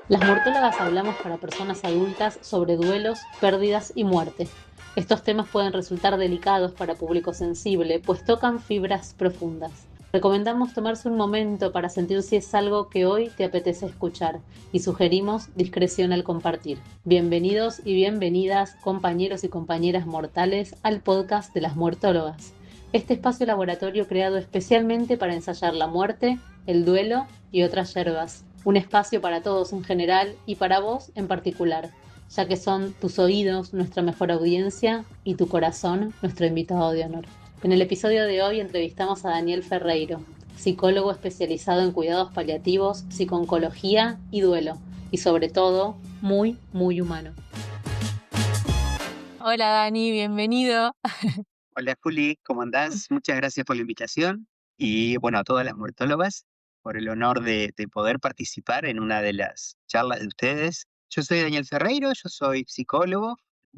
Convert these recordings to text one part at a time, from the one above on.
Las mortólogas hablamos para personas adultas sobre duelos, pérdidas y muerte. Estos temas pueden resultar delicados para público sensible, pues tocan fibras profundas. Recomendamos tomarse un momento para sentir si es algo que hoy te apetece escuchar y sugerimos discreción al compartir. Bienvenidos y bienvenidas, compañeros y compañeras mortales, al podcast de las muertólogas. Este espacio laboratorio creado especialmente para ensayar la muerte, el duelo y otras yerbas. Un espacio para todos en general y para vos en particular, ya que son tus oídos nuestra mejor audiencia y tu corazón nuestro invitado de honor. En el episodio de hoy entrevistamos a Daniel Ferreiro, psicólogo especializado en cuidados paliativos, psicooncología y duelo, y sobre todo, muy, muy humano. Hola Dani, bienvenido. Hola Juli, ¿cómo andás? Muchas gracias por la invitación y bueno, a todas las muertólogas por el honor de poder participar en una de las charlas de ustedes. Yo soy Daniel Ferreiro, yo soy psicólogo,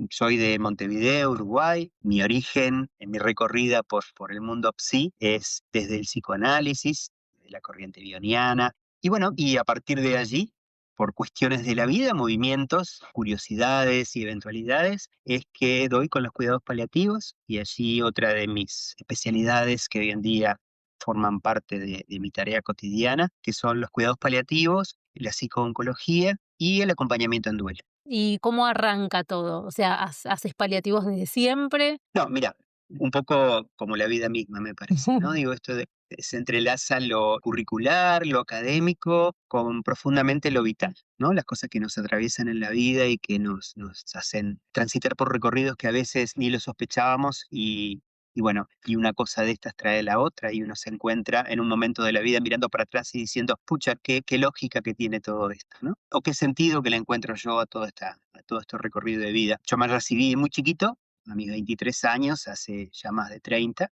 soy de Montevideo, Uruguay. Mi origen en mi recorrida por el mundo psi es desde el psicoanálisis, de la corriente bioniana. Y bueno, y a partir de allí por cuestiones de la vida, movimientos, curiosidades y eventualidades, es que doy con los cuidados paliativos y allí otra de mis especialidades que hoy en día forman parte de mi tarea cotidiana, que son los cuidados paliativos, la psicooncología y el acompañamiento en duelo. ¿Y cómo arranca todo? O sea, ¿haces paliativos desde siempre? No, mira, un poco como la vida misma, me parece, ¿no? Digo, esto de se entrelaza lo curricular, lo académico, con profundamente lo vital, ¿no? Las cosas que nos atraviesan en la vida y que nos hacen transitar por recorridos que a veces ni lo sospechábamos y bueno, y una cosa de estas trae la otra y uno se encuentra en un momento de la vida mirando para atrás y diciendo, pucha, qué lógica que tiene todo esto, ¿no? O qué sentido que le encuentro yo a todo este recorrido de vida. Yo me recibí muy chiquito, a mis 23 años, hace ya más de 30.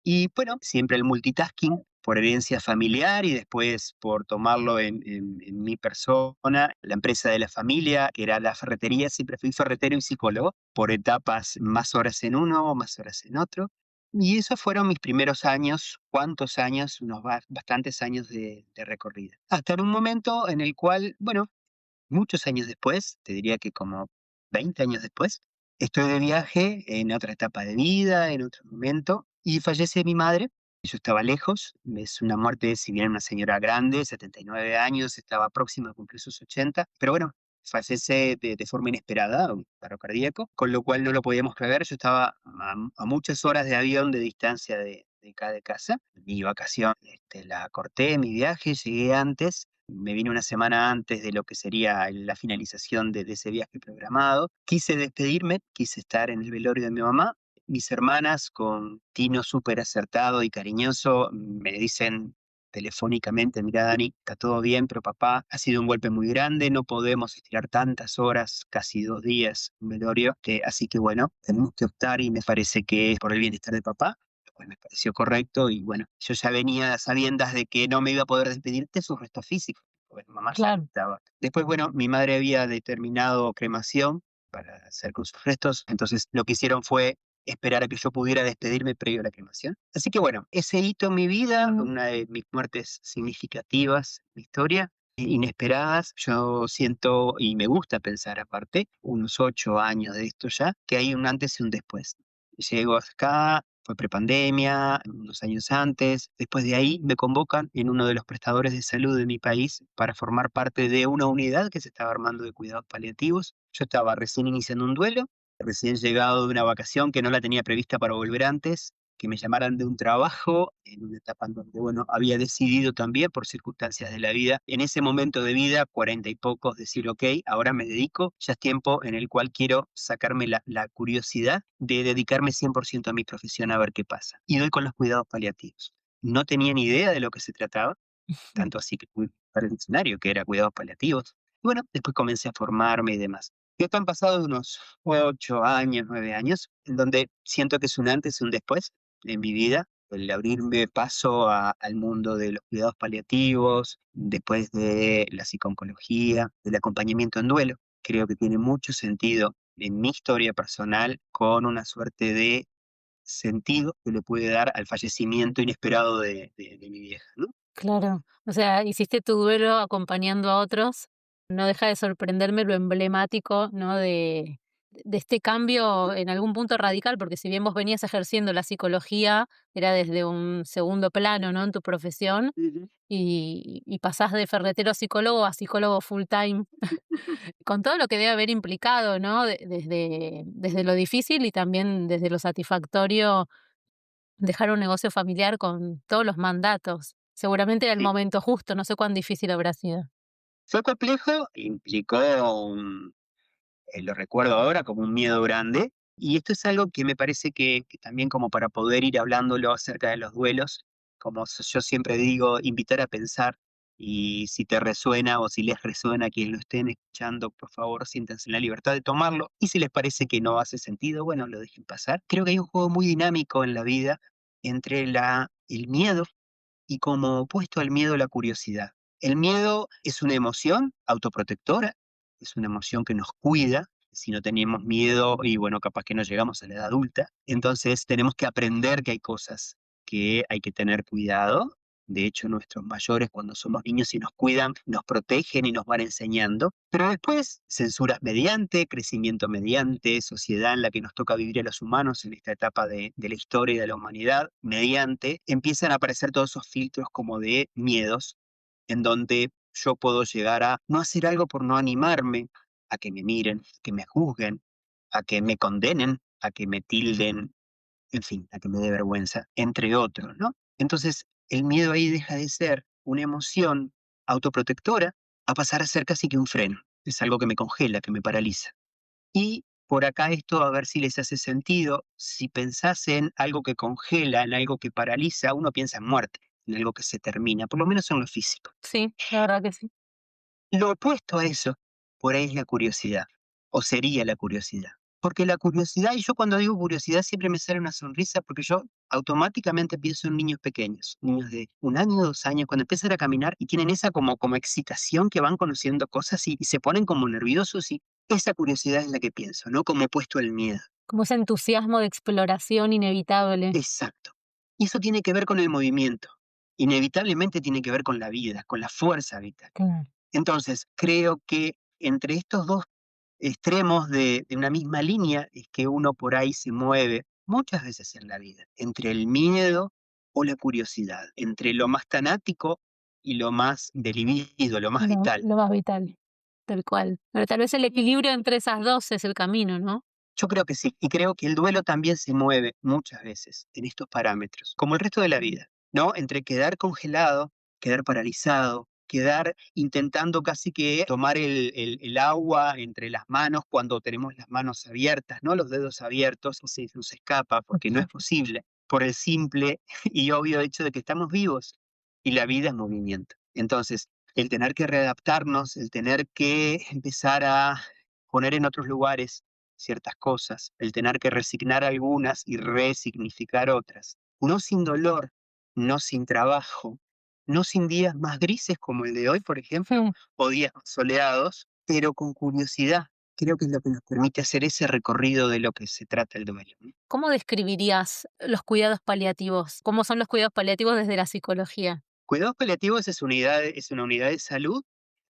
Y bueno, siempre el multitasking por herencia familiar y después por tomarlo en mi persona, la empresa de la familia, que era la ferretería, siempre fui ferretero y psicólogo, por etapas, más horas en uno, más horas en otro. Y esos fueron mis primeros años, ¿cuántos años? Unos bastantes años de recorrida. Hasta en un momento en el cual, bueno, muchos años después, te diría que como 20 años después, estoy de viaje en otra etapa de vida, en otro momento, y fallece mi madre. Yo estaba lejos, es una muerte, si bien una señora grande, 79 años, estaba próxima a cumplir sus 80, pero bueno, fallece de forma inesperada, un paro cardíaco, con lo cual no lo podíamos prever. Yo estaba a muchas horas de avión de distancia de acá de casa. Mi vacación la corté, mi viaje, llegué antes, me vine una semana antes de lo que sería la finalización de ese viaje programado. Quise despedirme, quise estar en el velorio de mi mamá. Mis hermanas, con tino súper acertado y cariñoso, me dicen telefónicamente, mira Dani, está todo bien, pero papá, ha sido un golpe muy grande, no podemos estirar tantas horas, casi 2 días, un velorio, así que bueno, tenemos que optar y me parece que es por el bienestar de papá, lo cual me pareció correcto y bueno, yo ya venía a sabiendas de que no me iba a poder despedir de sus restos físicos, porque mamá ya no Claro. estaba. Después, bueno, mi madre había determinado cremación para hacer con sus restos, entonces lo que hicieron fue esperar a que yo pudiera despedirme previo a la cremación. Así que bueno, ese hito en mi vida, una de mis muertes significativas en mi historia, inesperadas, yo siento y me gusta pensar aparte, unos 8 años de esto ya, que hay un antes y un después. Llego acá, fue prepandemia, unos años antes. Después de ahí me convocan en uno de los prestadores de salud de mi país para formar parte de una unidad que se estaba armando de cuidados paliativos. Yo estaba recién iniciando un duelo, recién llegado de una vacación que no la tenía prevista para volver antes, que me llamaran de un trabajo en una etapa en donde, bueno, había decidido también por circunstancias de la vida, en ese momento de vida, 40 y pocos, decir, ok, ahora me dedico, ya es tiempo en el cual quiero sacarme la curiosidad de dedicarme 100% a mi profesión a ver qué pasa. Y doy con los cuidados paliativos. No tenía ni idea de lo que se trataba, tanto así que fui para el diccionario, que era cuidados paliativos. Y bueno, después comencé a formarme y demás. Y esto han pasado unos 8 años, 9 años, en donde siento que es un antes y un después en mi vida, el abrirme paso al mundo de los cuidados paliativos, después de la psiconcología, del acompañamiento en duelo. Creo que tiene mucho sentido en mi historia personal con una suerte de sentido que le puede dar al fallecimiento inesperado de mi vieja, ¿no? Claro. O sea, hiciste tu duelo acompañando a otros. No deja de sorprenderme lo emblemático, ¿no? De este cambio en algún punto radical, porque si bien vos venías ejerciendo la psicología, era desde un segundo plano, ¿no? En tu profesión, Ujú. y pasás de ferretero psicólogo a psicólogo full time, con todo lo que debe haber implicado, ¿no? Desde lo difícil y también desde lo satisfactorio, dejar un negocio familiar con todos los mandatos. Seguramente era el Sí. momento justo, no sé cuán difícil habrá sido. Fue complejo, implicó lo recuerdo ahora como un miedo grande. Y esto es algo que me parece que también como para poder ir hablándolo acerca de los duelos, como yo siempre digo, invitar a pensar. Y si te resuena o si les resuena a quienes lo estén escuchando, por favor, siéntanse en la libertad de tomarlo. Y si les parece que no hace sentido, bueno, lo dejen pasar. Creo que hay un juego muy dinámico en la vida entre el miedo y como opuesto al miedo, la curiosidad. El miedo es una emoción autoprotectora, es una emoción que nos cuida. Si no tenemos miedo, y bueno, capaz que no llegamos a la edad adulta, entonces tenemos que aprender que hay cosas que hay que tener cuidado. De hecho, nuestros mayores, cuando somos niños y nos cuidan, nos protegen y nos van enseñando. Pero después, censuras mediante, crecimiento mediante, sociedad en la que nos toca vivir a los humanos en esta etapa de la historia y de la humanidad, mediante, empiezan a aparecer todos esos filtros como de miedos, en donde yo puedo llegar a no hacer algo por no animarme a que me miren, que me juzguen, a que me condenen, a que me tilden, en fin, a que me dé vergüenza, entre otros, ¿no? Entonces, el miedo ahí deja de ser una emoción autoprotectora a pasar a ser casi que un freno. Es algo que me congela, que me paraliza. Y por acá esto, a ver si les hace sentido, si pensás en algo que congela, en algo que paraliza, uno piensa en muerte, en algo que se termina, por lo menos en lo físico. Sí, la verdad que sí. Lo opuesto a eso, por ahí es la curiosidad, o sería la curiosidad. Porque la curiosidad, y yo cuando digo curiosidad siempre me sale una sonrisa, porque yo automáticamente pienso en niños pequeños, niños de 1 año, 2 años, cuando empiezan a caminar y tienen esa como excitación que van conociendo cosas y se ponen como nerviosos y esa curiosidad es la que pienso, ¿no? Como opuesto al miedo. Como ese entusiasmo de exploración inevitable. Exacto. Y eso tiene que ver con el movimiento. Inevitablemente tiene que ver con la vida, con la fuerza vital. Claro. Entonces, creo que entre estos dos extremos de una misma línea es que uno por ahí se mueve muchas veces en la vida, entre el miedo o la curiosidad, entre lo más tanático y lo más del individuo, lo más vital. Lo más vital, tal cual. Pero tal vez el equilibrio entre esas 2 es el camino, ¿no? Yo creo que sí, y creo que el duelo también se mueve muchas veces en estos parámetros, como el resto de la vida, ¿no? Entre quedar congelado, quedar paralizado, quedar intentando casi que tomar el agua entre las manos cuando tenemos las manos abiertas, ¿no? Los dedos abiertos, y se nos escapa porque no es posible, por el simple y obvio hecho de que estamos vivos y la vida es movimiento. Entonces, el tener que readaptarnos, el tener que empezar a poner en otros lugares ciertas cosas, el tener que resignar algunas y resignificar otras. No sin dolor, no sin trabajo, no sin días más grises como el de hoy, por ejemplo, Mm. o días más soleados, pero con curiosidad. Creo que es lo que nos permite hacer ese recorrido de lo que se trata el duelo, ¿no? ¿Cómo describirías los cuidados paliativos? ¿Cómo son los cuidados paliativos desde la psicología? Cuidados paliativos es una unidad de salud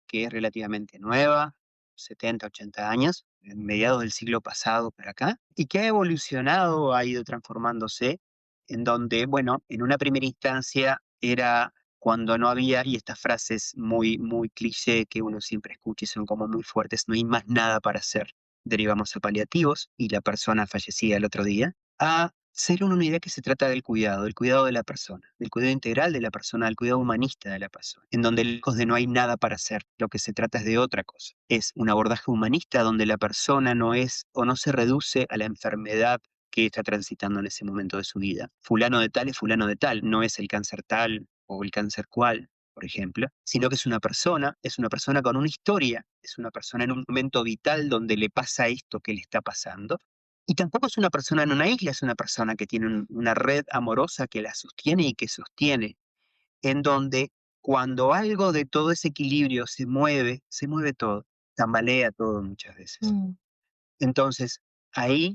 que es relativamente nueva, 70, 80 años, en mediados del siglo pasado para acá, y que ha evolucionado, ha ido transformándose, en donde, bueno, en una primera instancia era cuando no había, y estas frases muy cliché que uno siempre escucha y son como muy fuertes, no hay más nada para hacer. Derivamos a paliativos y la persona fallecía el otro día, a ser una unidad que se trata del cuidado de la persona, del cuidado integral de la persona, del cuidado humanista de la persona, en donde lejos de no hay nada para hacer, lo que se trata es de otra cosa. Es un abordaje humanista donde la persona no es o no se reduce a la enfermedad que está transitando en ese momento de su vida. Fulano de tal es fulano de tal, no es el cáncer tal o el cáncer cual, por ejemplo, sino que es una persona con una historia, es una persona en un momento vital donde le pasa esto que le está pasando y tampoco es una persona en una isla, es una persona que tiene una red amorosa que la sostiene y que sostiene, en donde cuando algo de todo ese equilibrio se mueve todo, tambalea todo muchas veces. Mm. Entonces, ahí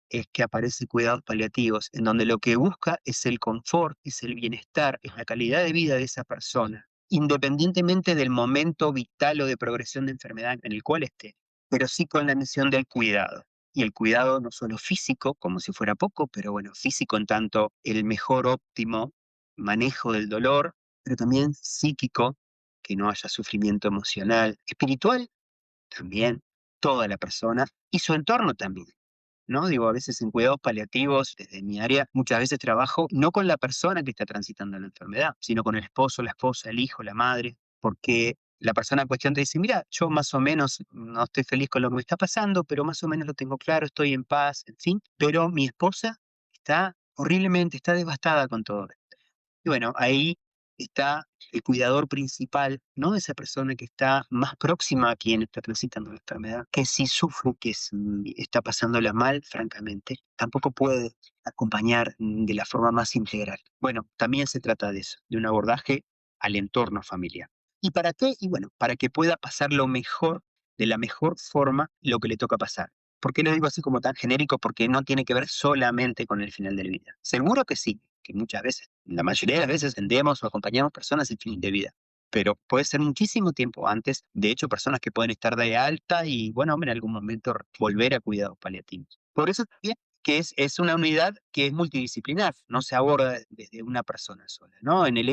es que aparece cuidados paliativos, en donde lo que busca es el confort, es el bienestar, es la calidad de vida de esa persona. independientemente del momento vital o de progresión de enfermedad en el cual esté, pero sí con la misión del cuidado. Y el cuidado no solo físico, como si fuera poco, pero bueno, físico en tanto el mejor óptimo manejo del dolor, pero también psíquico, que no haya sufrimiento emocional, espiritual también, toda la persona y su entorno también. ¿No? Digo, a veces en cuidados paliativos, desde mi área, muchas veces trabajo no con la persona que está transitando la enfermedad, sino con el esposo, la esposa, el hijo, la madre, porque la persona en cuestión te dice, mira, yo más o menos no estoy feliz con lo que me está pasando, pero más o menos lo tengo claro, estoy en paz, en fin, pero mi esposa está horriblemente, está devastada con todo. Y bueno, ahí está el cuidador principal, ¿no? Esa persona que está más próxima a quien está transitando la enfermedad, que si sufre, está pasándola mal, francamente, tampoco puede acompañar de la forma más integral. Bueno, también se trata de eso, de un abordaje al entorno familiar. ¿Y para qué? Y bueno, para que pueda pasar lo mejor, de la mejor forma, lo que le toca pasar. ¿Por qué lo digo así como tan genérico? Porque no tiene que ver solamente con el final de la vida. Seguro que sí, que muchas veces, la mayoría de las veces vendemos o acompañamos personas en fin de vida, pero puede ser muchísimo tiempo antes, de hecho personas que pueden estar de alta y bueno, en algún momento volver a cuidados paliativos. Por eso también que es una unidad que es multidisciplinar, no se aborda desde una persona sola, ¿no? En el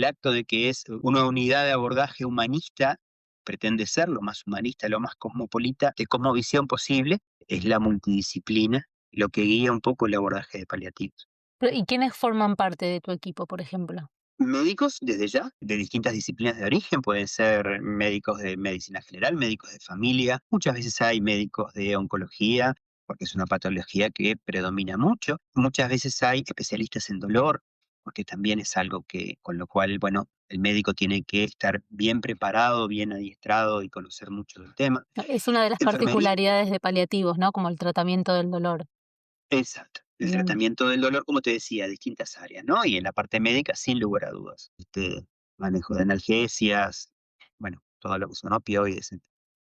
acto de que es una unidad de abordaje humanista, pretende ser lo más humanista, lo más cosmopolita, de cosmovisión posible, es la multidisciplina lo que guía un poco el abordaje de paliativos. ¿Y quiénes forman parte de tu equipo, por ejemplo? Médicos, desde ya, de distintas disciplinas de origen, pueden ser médicos de medicina general, médicos de familia, muchas veces hay médicos de oncología, porque es una patología que predomina mucho, muchas veces hay especialistas en dolor, porque también es algo que, con lo cual, bueno, el médico tiene que estar bien preparado, bien adiestrado y conocer mucho del tema. Es una de las Enfermería. particularidades de paliativos, ¿no? Como el tratamiento del dolor. Exacto. El Bien. tratamiento del dolor, como te decía, distintas áreas, ¿no? Y en la parte médica, sin lugar a dudas. Manejo de analgesias, bueno, todo lo que son opioides.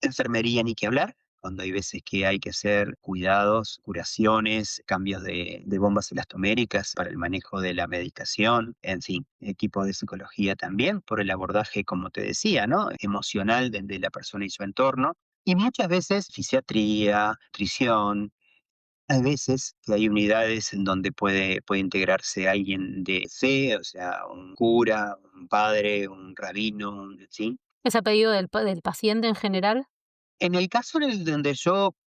Enfermería, ni que hablar, cuando hay veces que hay que hacer cuidados, curaciones, cambios de bombas elastoméricas para el manejo de la medicación, en fin, equipo de psicología también, por el abordaje, como te decía, ¿no? Emocional de la persona y su entorno. Y muchas veces fisiatría, nutrición, hay veces que hay unidades en donde puede integrarse alguien de fe, o sea, un cura, un padre, un rabino, ¿sí? ¿Es a pedido del paciente en general? En el caso en el donde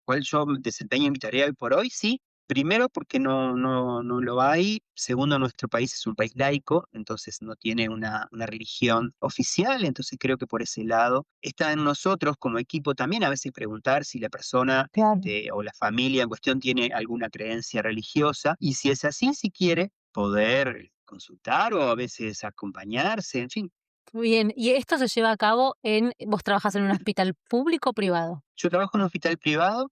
cual yo desempeño mi tarea hoy por hoy, sí. Primero, porque no lo hay. Segundo, nuestro país es un país laico, entonces no tiene una religión oficial, entonces creo que por ese lado está en nosotros como equipo también a veces preguntar si la persona Claro. o la familia en cuestión tiene alguna creencia religiosa y si es así, si quiere, poder consultar o a veces acompañarse, en fin. Muy bien, ¿y esto se lleva a cabo vos trabajas en un hospital público o privado? Yo trabajo en un hospital privado.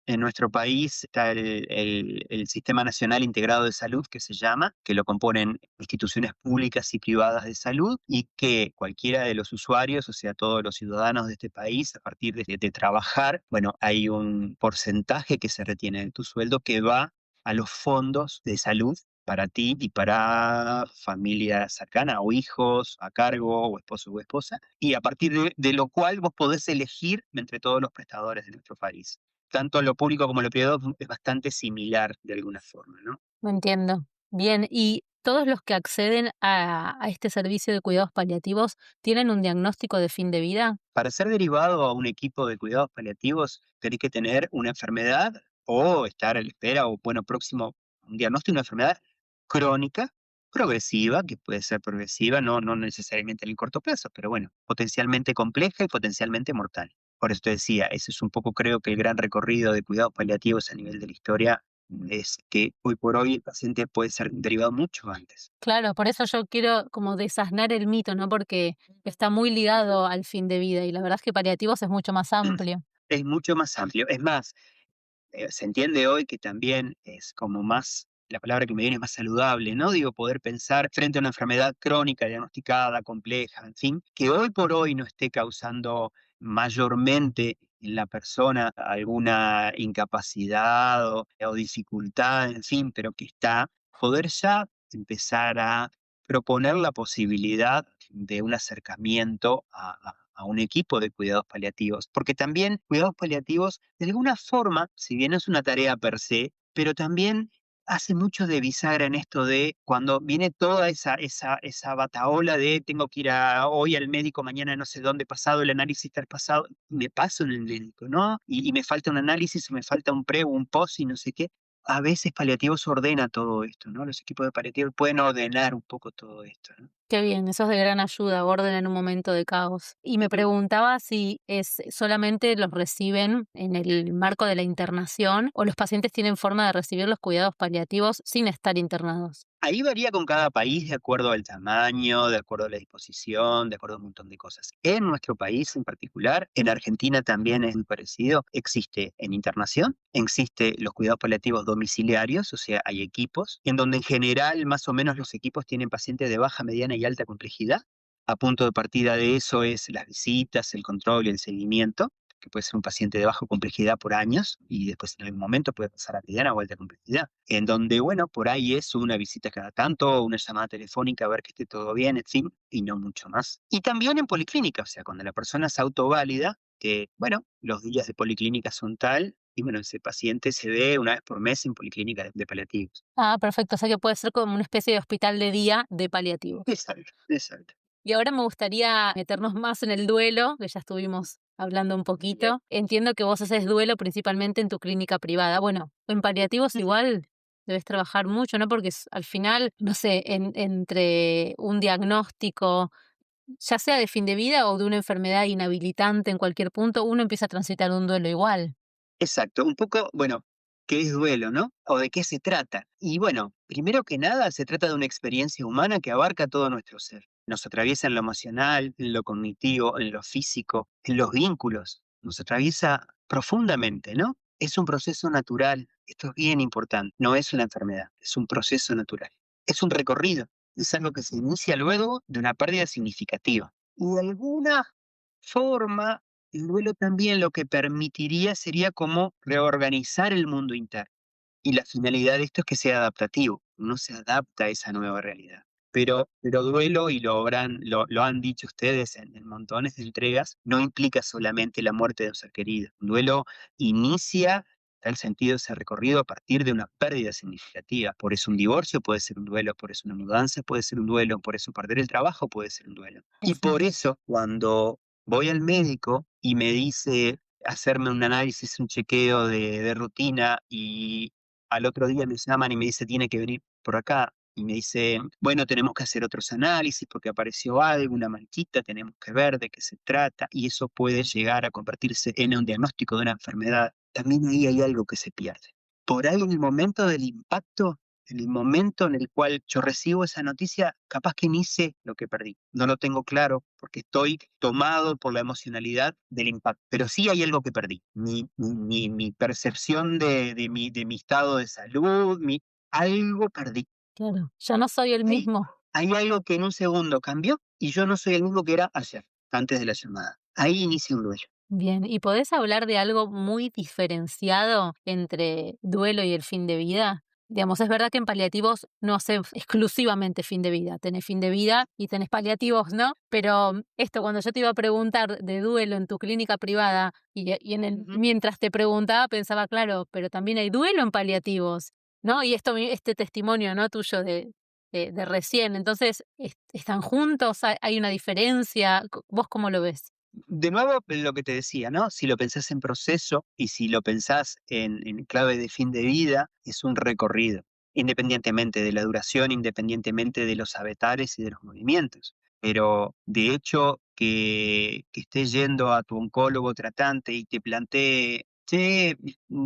En nuestro país está el Sistema Nacional Integrado de Salud, que se llama, que lo componen instituciones públicas y privadas de salud, y que cualquiera de los usuarios, o sea, todos los ciudadanos de este país, a partir de trabajar, bueno, hay un porcentaje que se retiene de tu sueldo que va a los fondos de salud para ti y para familia cercana, o hijos a cargo, o esposo o esposa, y a partir de lo cual vos podés elegir entre todos los prestadores de nuestro país. Tanto lo público como lo privado es bastante similar de alguna forma, ¿no? No entiendo. Bien, ¿y todos los que acceden a este servicio de cuidados paliativos tienen un diagnóstico de fin de vida? Para ser derivado a un equipo de cuidados paliativos, tenés que tener una enfermedad o estar a la espera o, bueno, próximo a un diagnóstico de una enfermedad crónica, progresiva, que puede ser progresiva, no necesariamente en el corto plazo, pero bueno, potencialmente compleja y potencialmente mortal. Por eso te decía, ese es un poco, creo que el gran recorrido de cuidados paliativos a nivel de la historia es que hoy por hoy el paciente puede ser derivado mucho antes. Claro, por eso yo quiero como desasnar el mito, ¿no? Porque está muy ligado al fin de vida y la verdad es que paliativos es mucho más amplio. Es mucho más amplio. Es más, se entiende hoy que también es como más, la palabra que me viene es más saludable, ¿no? Digo, poder pensar frente a una enfermedad crónica, diagnosticada, compleja, en fin, que hoy por hoy no esté causando mayormente en la persona alguna incapacidad o dificultad, en fin, pero que está, poder ya empezar a proponer la posibilidad de un acercamiento a un equipo de cuidados paliativos, porque también cuidados paliativos, de alguna forma, si bien no es una tarea per se, pero también hace mucho de bisagra en esto de cuando viene toda esa batahola de tengo que ir hoy al médico, mañana no sé dónde, pasado el análisis está pasado, me paso en el médico, ¿no? Y me falta un análisis, o me falta un pre o un post y no sé qué. A veces paliativos ordena todo esto, ¿no? Los equipos de paliativos pueden ordenar un poco todo esto, ¿no? Qué bien, eso es de gran ayuda, orden en un momento de caos. Y me Ujú. preguntaba si es solamente los reciben en el marco de la internación o los pacientes tienen forma de recibir los cuidados paliativos sin estar internados. Ahí varía con cada país de acuerdo al tamaño, de acuerdo a la disposición, de acuerdo a un montón de cosas. En nuestro país en particular, en Argentina también es muy parecido, existe en internación, existe los cuidados paliativos domiciliarios, o sea, hay equipos, en donde en general más o menos los equipos tienen pacientes de baja, mediana y alta complejidad. A punto de partida de eso es las visitas, el control y el seguimiento, que puede ser un paciente de baja complejidad por años y después en algún momento puede pasar a mediana o alta complejidad, en donde, bueno, por ahí es una visita cada tanto, una llamada telefónica a ver que esté todo bien, en fin, y no mucho más. Y también en policlínica, o sea, cuando la persona es autoválida, que, bueno, los días de policlínica son tal, y bueno, ese paciente se ve una vez por mes en policlínica de paliativos. Ah, perfecto, o sea que puede ser como una especie de hospital de día de paliativos. Exacto, exacto. Y ahora me gustaría meternos más en el duelo, que ya estuvimos hablando un Bien. poquito. Entiendo que vos haces duelo principalmente en tu clínica privada. Bueno, en paliativos Ujú. igual debes trabajar mucho, ¿no? Porque al final, no sé, entre un diagnóstico, ya sea de fin de vida o de una enfermedad inhabilitante en cualquier punto, uno empieza a transitar un duelo igual. Exacto, un poco, bueno, ¿qué es duelo, no? ¿O de qué se trata? Y bueno, primero que nada, se trata de una experiencia humana que abarca todo nuestro ser. Nos atraviesa en lo emocional, en lo cognitivo, en lo físico, en los vínculos. Nos atraviesa profundamente, ¿no? Es un proceso natural. Esto es bien importante. No es una enfermedad, es un proceso natural. Es un recorrido. Es algo que se inicia luego de una pérdida significativa. Y de alguna forma el duelo también lo que permitiría sería como reorganizar el mundo interno. Y la finalidad de esto es que sea adaptativo, uno se adapta a esa nueva realidad. Pero duelo, y lo han dicho ustedes en montones de entregas, no implica solamente la muerte de un ser querido. Un duelo inicia, da el sentido de ese recorrido a partir de una pérdida significativa. Por eso un divorcio puede ser un duelo, por eso una mudanza puede ser un duelo, por eso perder el trabajo puede ser un duelo. Y por Exacto. eso cuando voy al médico y me dice hacerme un análisis, un chequeo de rutina, y al otro día me llaman y me dice tiene que venir por acá y me dice, bueno, tenemos que hacer otros análisis porque apareció algo, una manchita, tenemos que ver de qué se trata y eso puede llegar a convertirse en un diagnóstico de una enfermedad. También ahí hay algo que se pierde. Por ahí en el momento del impacto, en el momento en el cual yo recibo esa noticia, capaz que ni sé lo que perdí. No lo tengo claro porque estoy tomado por la emocionalidad del impacto. Pero sí hay algo que perdí. Mi percepción de mi estado de salud, algo perdí. Claro, ya no soy el Hay, mismo. hay algo que en un segundo cambió y yo no soy el mismo que era ayer, antes de la llamada. Ahí inicia un duelo. Bien, ¿y podés hablar de algo muy diferenciado entre duelo y el fin de vida? Digamos, es verdad que en paliativos no haces exclusivamente fin de vida, tenés fin de vida y tenés paliativos, ¿no? Pero esto, cuando yo te iba a preguntar de duelo en tu clínica privada y Ujú. mientras te preguntaba pensaba, claro, pero también hay duelo en paliativos, ¿no? Y este testimonio, ¿no? Tuyo de recién, entonces, ¿están juntos? ¿Hay una diferencia? ¿Vos cómo lo ves? De nuevo, lo que te decía, ¿no? Si lo pensás en proceso y si lo pensás en clave de fin de vida, es un recorrido, independientemente de la duración, independientemente de los avatares y de los movimientos. Pero de hecho, que estés yendo a tu oncólogo tratante y te plantee, che,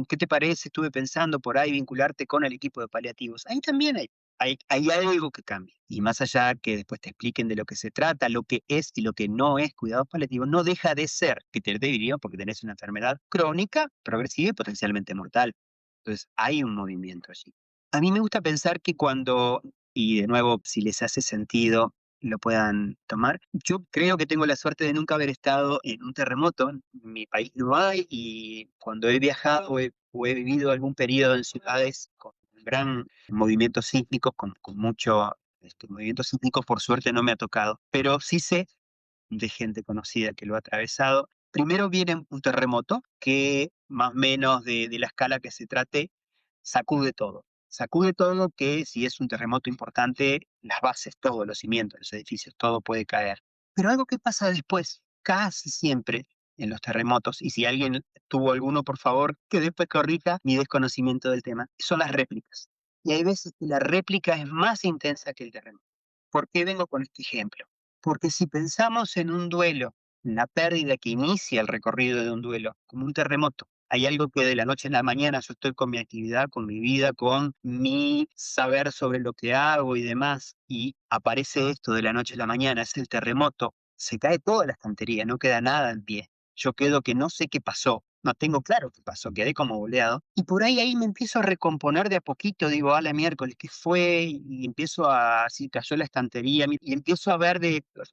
¿qué te parece? Estuve pensando por ahí vincularte con el equipo de paliativos. Ahí también hay algo que cambia. Y más allá que después te expliquen de lo que se trata, lo que es y lo que no es cuidados paliativos, no deja de ser que te debería porque tenés una enfermedad crónica, progresiva y potencialmente mortal. Entonces, hay un movimiento allí. A mí me gusta pensar que cuando, y de nuevo, si les hace sentido, lo puedan tomar. Yo creo que tengo la suerte de nunca haber estado en un terremoto. En mi país no hay, y cuando he viajado o he vivido algún periodo en ciudades con gran movimientos sísmicos, con mucho Movimientos sísmicos por suerte no me ha tocado, pero sí sé de gente conocida que lo ha atravesado. Primero viene un terremoto que más o menos de la escala que se trate, sacude todo. Sacude todo que si es un terremoto importante, las bases, todos los cimientos, los edificios, todo puede caer. Pero algo que pasa después, casi siempre en los terremotos, y si alguien tuvo alguno, por favor, que después corrija mi desconocimiento del tema, son las réplicas. Y hay veces que la réplica es más intensa que el terremoto. ¿Por qué vengo con este ejemplo? Porque si pensamos en un duelo, en la pérdida que inicia el recorrido de un duelo, como un terremoto, hay algo que de la noche a la mañana yo estoy con mi actividad, con mi vida, con mi saber sobre lo que hago y demás, y aparece esto de la noche a la mañana, es el terremoto, se cae toda la estantería, no queda nada en pie. Yo quedo que no sé qué pasó, no tengo claro qué pasó, quedé como boleado. Y por ahí me empiezo a recomponer de a poquito, digo, la miércoles, ¿qué fue? Y empiezo a, si cayó la estantería, y empiezo a ver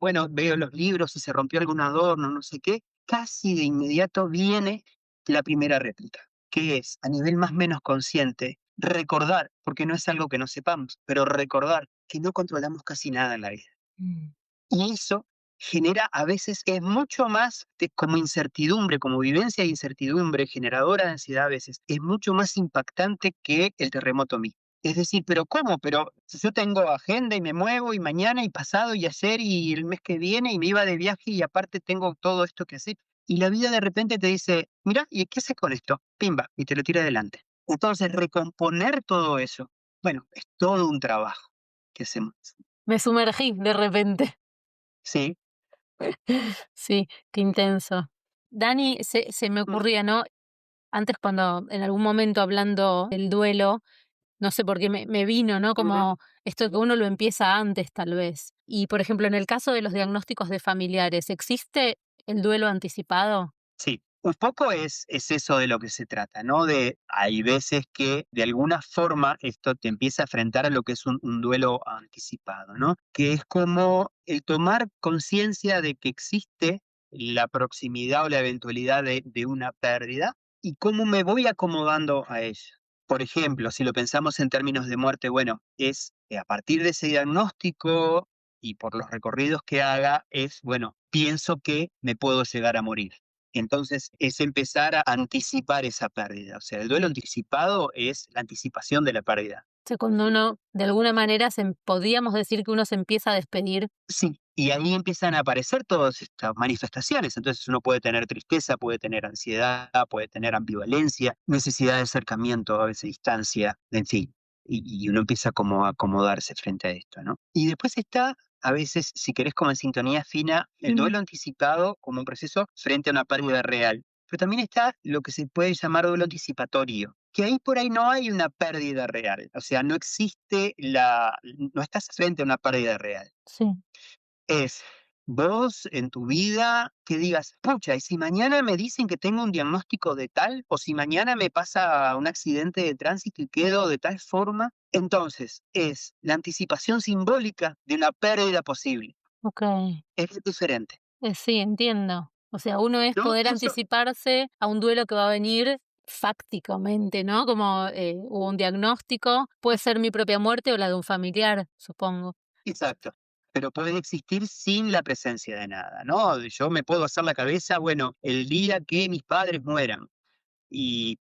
bueno, veo los libros, si se rompió algún adorno, no sé qué. Casi de inmediato viene la primera réplica, que es, a nivel más o menos consciente, recordar, porque no es algo que no sepamos, pero recordar que no controlamos casi nada en la vida. Mm. Y eso genera a veces, es mucho más como incertidumbre, como vivencia de incertidumbre, generadora de ansiedad a veces, es mucho más impactante que el terremoto mismo. Es decir, pero ¿cómo? Pero si yo tengo agenda y me muevo y mañana y pasado y ayer y el mes que viene y me iba de viaje y aparte tengo todo esto que hacer. Y la vida de repente te dice, mira, ¿y qué haces con esto? Pimba, y te lo tira adelante. Entonces, recomponer todo eso, bueno, es todo un trabajo que hacemos. Me sumergí de repente. Sí. Sí, qué intenso. Dani, se me Mm, ocurría, ¿no? Antes cuando en algún momento hablando del duelo, no sé por qué me vino, ¿no? ujú. Como esto que uno lo empieza antes, tal vez. Y, por ejemplo, en el caso de los diagnósticos de familiares, ¿existe el duelo anticipado? Sí, un poco es eso de lo que se trata, ¿no? Hay veces que de alguna forma esto te empieza a enfrentar a lo que es un duelo anticipado, ¿no? Que es como el tomar conciencia de que existe la proximidad o la eventualidad de una pérdida y cómo me voy acomodando a ella. Por ejemplo, si lo pensamos en términos de muerte, bueno, es a partir de ese diagnóstico y por los recorridos que haga, es, bueno, pienso que me puedo llegar a morir. Entonces, es empezar a anticipar esa pérdida. O sea, el duelo anticipado es la anticipación de la pérdida. O sea, cuando uno, de alguna manera, podríamos decir que uno se empieza a despedir. Sí, y ahí empiezan a aparecer todas estas manifestaciones. Entonces, uno puede tener tristeza, puede tener ansiedad, puede tener ambivalencia, necesidad de acercamiento, a veces distancia, en fin. Y uno empieza como a acomodarse frente a esto, ¿no? Y después está, a veces, si querés, como en sintonía fina, el Mm. duelo anticipado como un proceso frente a una pérdida real. Pero también está lo que se puede llamar duelo anticipatorio, que ahí por ahí no hay una pérdida real, o sea, no existe no estás frente a una pérdida real. Sí. Es vos en tu vida que digas, pucha, y si mañana me dicen que tengo un diagnóstico de tal, o si mañana me pasa un accidente de tránsito y quedo de tal forma, entonces es la anticipación simbólica de una pérdida posible. Ok. Es diferente, Sí, entiendo. O sea, uno es ¿no? poder Eso, anticiparse a un duelo que va a venir fácticamente, ¿no? Como hubo un diagnóstico, puede ser mi propia muerte o la de un familiar, supongo. exacto. Pero puede existir sin la presencia de nada, ¿no? Yo me puedo hacer la cabeza, bueno, el día que mis padres mueran.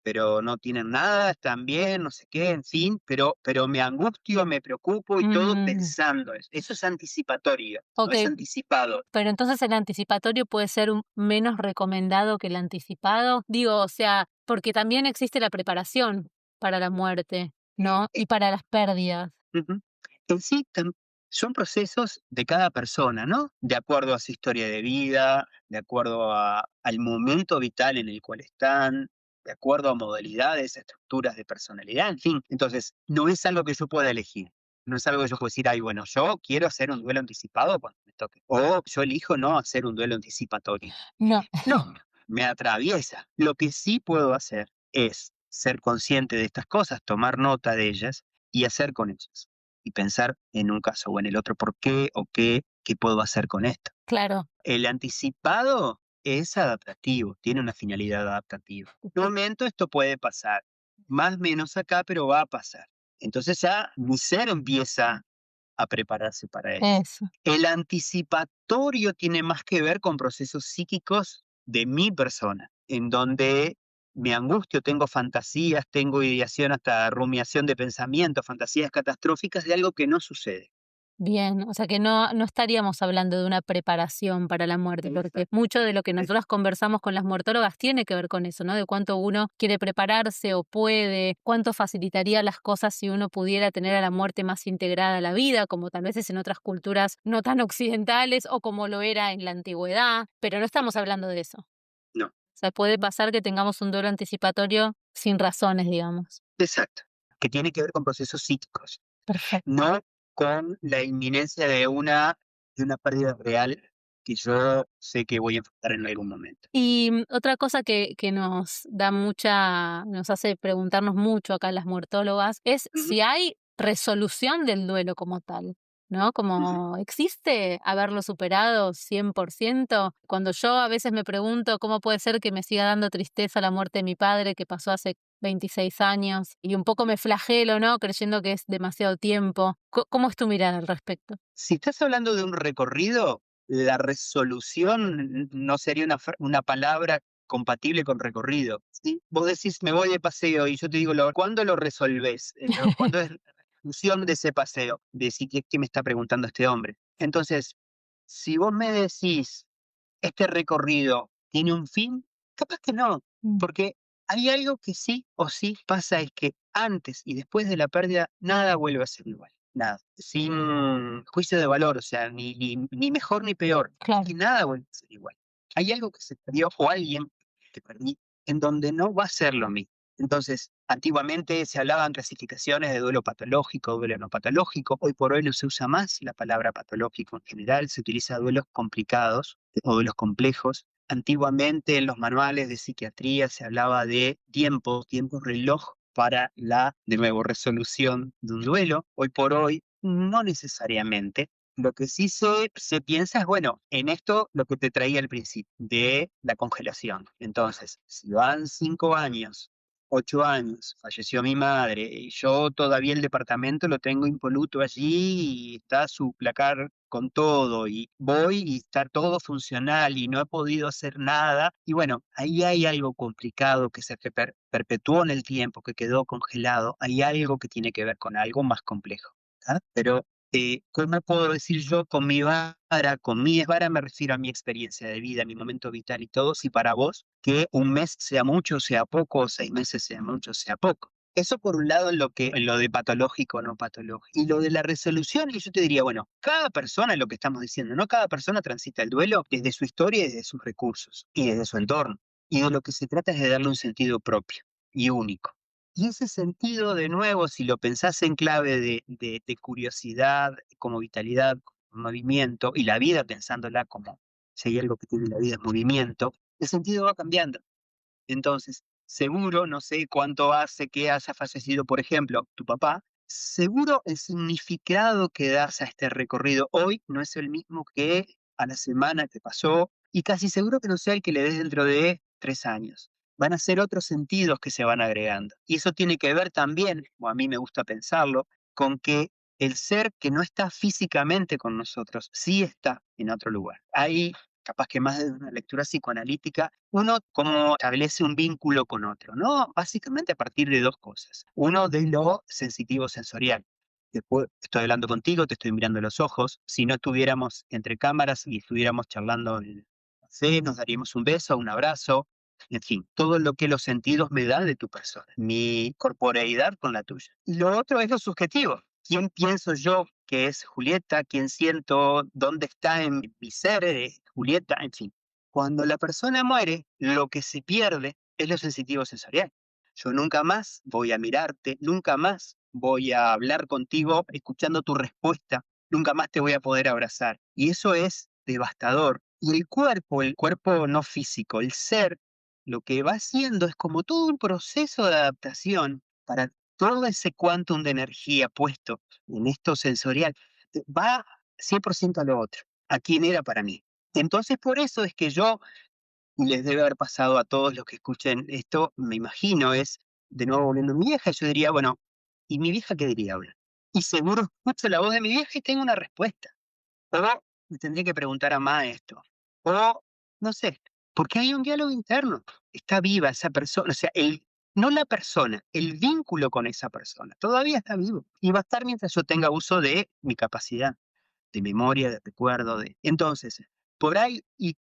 Pero no tienen nada, están bien, no sé qué, en fin, pero me angustio, me preocupo y todo Mm, pensando eso. Eso es anticipatorio, no ok, es anticipado. pero entonces el anticipatorio puede ser menos recomendado que el anticipado. Digo, o sea, porque también existe la preparación para la muerte, ¿no? Eh, Y para las pérdidas. Ujú. En sí, son procesos de cada persona, ¿no? De acuerdo a su historia de vida, de acuerdo al momento vital en el cual están, de acuerdo a modalidades, estructuras de personalidad, en fin. Entonces, no es algo que yo pueda elegir. No es algo que yo pueda decir, ay, bueno, yo quiero hacer un duelo anticipado cuando me toque. O yo elijo no hacer un duelo anticipatorio. No. No, me atraviesa. Lo que sí puedo hacer es ser consciente de estas cosas, tomar nota de ellas y hacer con ellas. Y pensar en un caso o en el otro, ¿por qué o qué puedo hacer con esto? Claro. El anticipado es adaptativo, tiene una finalidad adaptativa. En un momento esto puede pasar, más o menos acá, pero va a pasar. Entonces ya mi ser empieza a prepararse para eso. Eso. El anticipatorio tiene más que ver con procesos psíquicos de mi persona, en donde me angustio, tengo fantasías, tengo ideación, hasta rumiación de pensamientos, fantasías catastróficas de algo que no sucede. Bien, o sea que no estaríamos hablando de una preparación para la muerte, porque Exacto. mucho de lo que nosotros conversamos con las muertólogas tiene que ver con eso, ¿no? De cuánto uno quiere prepararse o puede, cuánto facilitaría las cosas si uno pudiera tener a la muerte más integrada a la vida, como tal vez es en otras culturas no tan occidentales o como lo era en la antigüedad, pero no estamos hablando de eso. No, O sea, puede pasar que tengamos un duelo anticipatorio sin razones, digamos. exacto. Que tiene que ver con procesos psíquicos, Perfecto. no con la inminencia de una pérdida real que yo sé que voy a enfrentar en algún momento. Y otra cosa que nos hace preguntarnos mucho acá las muertólogas, es Ujú, si hay resolución del duelo como tal, ¿no? ujú. Como, ¿existe haberlo superado 100%? Cuando yo a veces me pregunto cómo puede ser que me siga dando tristeza la muerte de mi padre, que pasó hace 26 años, y un poco me flagelo, ¿no? Creyendo que es demasiado tiempo. ¿Cómo es tu mirada al respecto? Si estás hablando de un recorrido, la resolución no sería una palabra compatible con recorrido, ¿sí? Vos decís: "Me voy de paseo", y yo te digo: ¿Cuándo lo resolvés? ¿Cuándo es la resolución de ese paseo?". Decís: ¿Qué me está preguntando este hombre? Entonces, si vos me decís: "¿Este recorrido tiene un fin?", capaz que no, Mm, porque hay algo que sí o sí pasa, es que antes y después de la pérdida nada vuelve a ser igual, nada, sin juicio de valor, o sea, ni mejor ni peor, es claro. que nada vuelve a ser igual. Hay algo que se perdió o alguien que perdí en donde no va a ser lo mismo. Entonces, antiguamente se hablaban clasificaciones de duelo patológico, duelo no patológico. Hoy por hoy no se usa más la palabra patológico en general, se utiliza duelos complicados o duelos complejos. Antiguamente en los manuales de psiquiatría se hablaba de tiempo reloj para la, de nuevo, resolución de un duelo. Hoy por hoy, no necesariamente. Lo que sí se piensa es, bueno, en esto lo que te traía al principio, de la congelación. Entonces, si van 5 años, 8 años, falleció mi madre, y yo todavía el departamento lo tengo impoluto allí y está su placar con todo, y voy y está todo funcional y no he podido hacer nada. Y bueno, ahí hay algo complicado que se perpetuó en el tiempo, que quedó congelado. Hay algo que tiene que ver con algo más complejo. ¿Ah? Pero ¿cómo puedo decir yo con mi vara, con mi vara me refiero a mi experiencia de vida, mi momento vital y todo, si para vos que un mes sea mucho, sea poco, o 6 meses sea mucho, sea poco? Eso por un lado en lo de patológico o no patológico. Y lo de la resolución, y yo te diría, bueno, cada persona, es lo que estamos diciendo, ¿no? Cada persona transita el duelo desde su historia y desde sus recursos y desde su entorno. Y de lo que se trata es de darle un sentido propio y único. Y ese sentido, de nuevo, si lo pensás en clave de curiosidad, como vitalidad, como movimiento, y la vida pensándola como si hay algo que tiene la vida es movimiento, el sentido va cambiando. Entonces, seguro, no sé cuánto hace que haya fallecido, por ejemplo, tu papá, seguro el significado que das a este recorrido hoy no es el mismo que a la semana que pasó, y casi seguro que no sea el que le des dentro de 3 años. Van a ser otros sentidos que se van agregando. Y eso tiene que ver también, o a mí me gusta pensarlo, con que el ser que no está físicamente con nosotros, sí está en otro lugar. Hay capaz que más de una lectura psicoanalítica, uno cómo establece un vínculo con otro, ¿no? Básicamente a partir de dos cosas. Uno, de lo sensitivo sensorial. Después estoy hablando contigo, te estoy mirando a los ojos. Si no estuviéramos entre cámaras y estuviéramos charlando en el café, nos daríamos un beso, un abrazo, en fin, todo lo que los sentidos me dan de tu persona, mi corporeidad con la tuya. Y lo otro es lo subjetivo. ¿Quién pienso yo que es Julieta? ¿Quién siento? ¿Dónde está en mi ser Julieta? En fin, cuando la persona muere, lo que se pierde es lo sensitivo sensorial. Yo nunca más voy a mirarte, nunca más voy a hablar contigo escuchando tu respuesta, nunca más te voy a poder abrazar. Y eso es devastador. Y el cuerpo no físico, el ser, lo que va haciendo es como todo un proceso de adaptación para todo ese quantum de energía puesto en esto sensorial, va 100% a lo otro, a quien era para mí. Entonces, por eso es que yo, y les debe haber pasado a todos los que escuchen esto, me imagino, es, de nuevo volviendo a mi vieja, yo diría, bueno, ¿y mi vieja qué diría ahora? y seguro escucho la voz de mi vieja y tengo una respuesta. O me tendría que preguntar a Ma esto. O, no sé, porque hay un diálogo interno. Está viva esa persona, o sea, no la persona, el vínculo con esa persona. Todavía está vivo. Y va a estar mientras yo tenga uso de mi capacidad, de memoria, de recuerdo. Entonces, por ahí, ¿y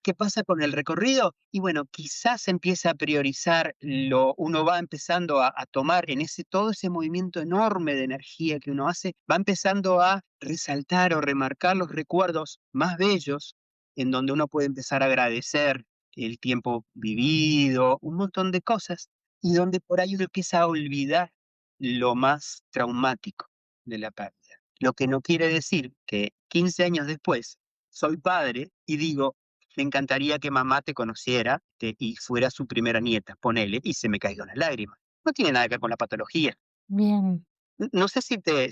qué pasa con el recorrido? Y bueno, quizás empieza a priorizar, uno va empezando a tomar en todo ese movimiento enorme de energía que uno hace, va empezando a resaltar o remarcar los recuerdos más bellos, en donde uno puede empezar a agradecer el tiempo vivido, un montón de cosas, y donde por ahí uno empieza a olvidar lo más traumático de la pérdida. Lo que no quiere decir que 15 años después soy padre y digo, me encantaría que mamá te conociera y fuera su primera nieta, ponele, y se me caiga una lágrima. No tiene nada que ver con la patología. Bien. No sé si te.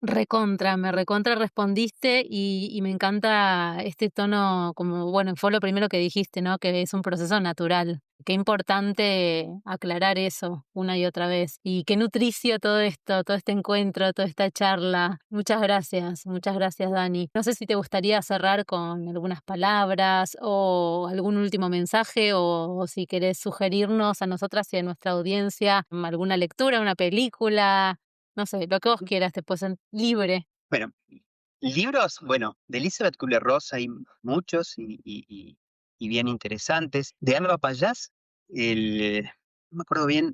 Me recontra respondiste y me encanta este tono, como, bueno, fue lo primero que dijiste, ¿no? Que es un proceso natural. Qué importante aclarar eso una y otra vez. Y qué nutricio todo esto, todo este encuentro, toda esta charla. Muchas gracias, Dani. No sé si te gustaría cerrar con algunas palabras o algún último mensaje o si querés sugerirnos a nosotras y a nuestra audiencia alguna lectura, una película. No sé, lo que vos quieras, te puedes sentir libre. Bueno, libros, bueno, de Elizabeth Kubler-Ross hay muchos y bien interesantes. De Alba Pallás, no me acuerdo bien,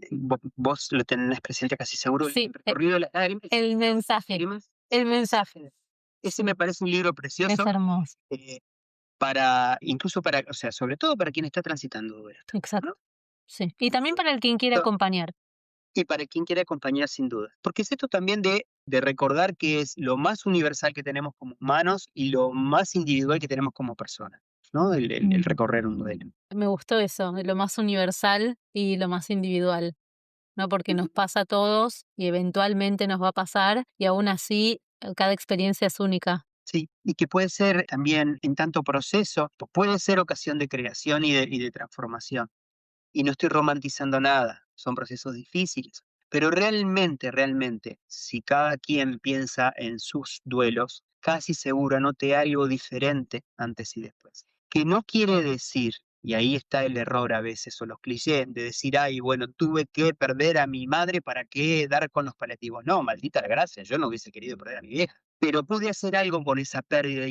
vos lo tenés presente casi seguro, Sí, El recorrido de las lágrimas. el mensaje, Lágrimas. el mensaje. Ese me parece un libro Es precioso, hermoso, incluso o sea, sobre todo para quien está transitando esto, exacto. ¿no? Sí. Y también para el quien quiere acompañar. Y para quien quiera acompañar, sin duda. Porque es esto también de recordar que es lo más universal que tenemos como humanos y lo más individual que tenemos como personas, ¿no? El recorrer un duelo. Me gustó eso, de lo más universal y lo más individual, ¿no? Porque nos pasa a todos y eventualmente nos va a pasar y aún así cada experiencia es única. Sí, y que puede ser también en tanto proceso, puede ser ocasión de creación y de transformación. Y no estoy romantizando nada, son procesos difíciles, pero realmente, si cada quien piensa en sus duelos, casi seguro note algo diferente antes y después. Que no quiere decir, y ahí está el error a veces, o los clichés, de decir, ay, bueno, tuve que perder a mi madre para qué dar con los paliativos. No, maldita la gracia, yo no hubiese querido perder a mi vieja. Pero pude hacer algo con esa pérdida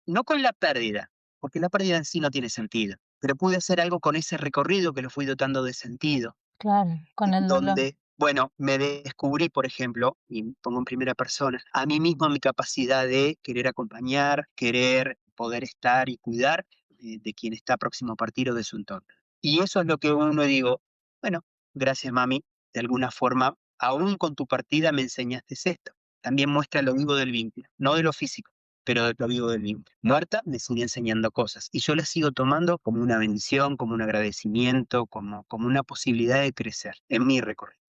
no con la pérdida, porque la pérdida en sí no tiene sentido, pero pude hacer algo con ese recorrido que lo fui dotando de sentido, Claro, con el dolor. donde, bueno, me descubrí, por ejemplo, y pongo en primera persona, a mí mismo mi capacidad de querer acompañar, querer poder estar y cuidar de quien está próximo a partir o de su entorno. Y eso es lo que uno digo, bueno, gracias mami, de alguna forma, aún con tu partida me enseñaste esto. También muestra lo vivo del vínculo, no de lo físico, pero de lo vivo del vínculo. Muerta me sigue enseñando cosas y yo las sigo tomando como una bendición, como un agradecimiento, como una posibilidad de crecer en mi recorrido.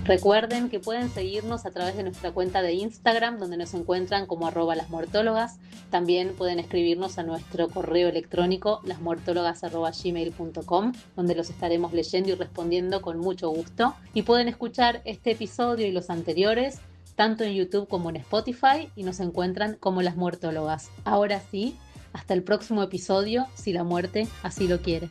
Recuerden que pueden seguirnos a través de nuestra cuenta de Instagram, donde nos encuentran como @lasmuertólogas. También pueden escribirnos a nuestro correo electrónico lasmuertólogas@gmail.com, donde los estaremos leyendo y respondiendo con mucho gusto. Y pueden escuchar este episodio y los anteriores tanto en YouTube como en Spotify y nos encuentran como Las Muertólogas. Ahora sí, hasta el próximo episodio, si la muerte así lo quiere.